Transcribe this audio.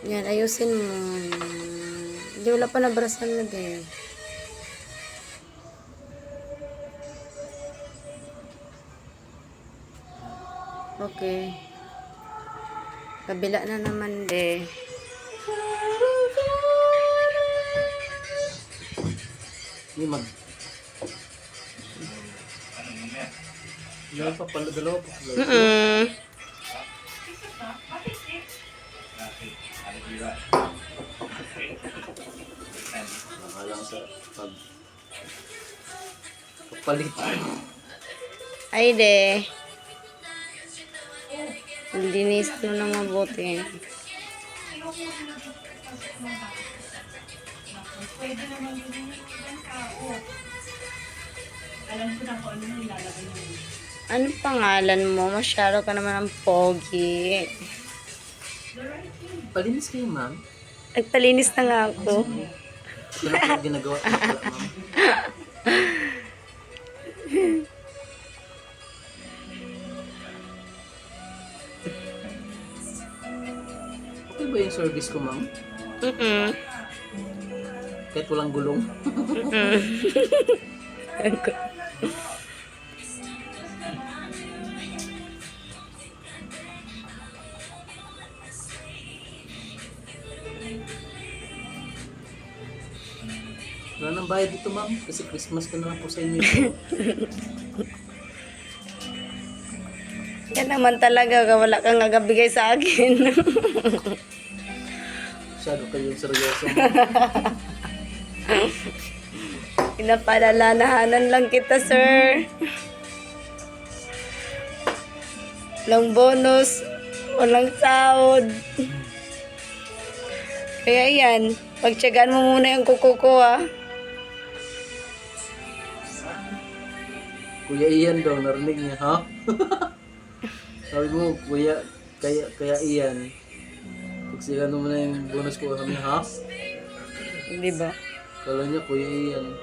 Yan, ayusin mo. Hindi, wala pa nabrasan na din. Okay. Kabila na naman de. Hindi mag... Dalawa pa pala, dalawa pa pala. Nakalang sa pag... Papalit. Ay de. Linis mo na mabuti. Pwede naman yung kao. Alam ko na kung ano yung ilalagay mo. Anong pangalan mo? Masyado ka naman ang pogi. Palinis kayo, ma'am. Nagpalinis na nga ako. Ito na pala ginagawa ko pala, ma'am. Okay ba yung service ko, ma'am? Kahit walang gulong. Wala nang bayad dito, ma'am. Kasi Christmas ko na lang po sa inyo. Yan naman talaga, wala kang nagabigay sa akin. Masyado kayong seryoso, ma'am. Pinapalalanahanan lang kita, sir. Walang bonus, walang sahod. Kaya yan, pagtyagaan mo muna yung kuko ko, ha. Kuya Ian daw, narinig niya, ha? Sabi mo, kuya, kaya Ian. Pagsigan mo na yung bonus ko kami, ha? Di ba? Kala niya, Kuya Ian.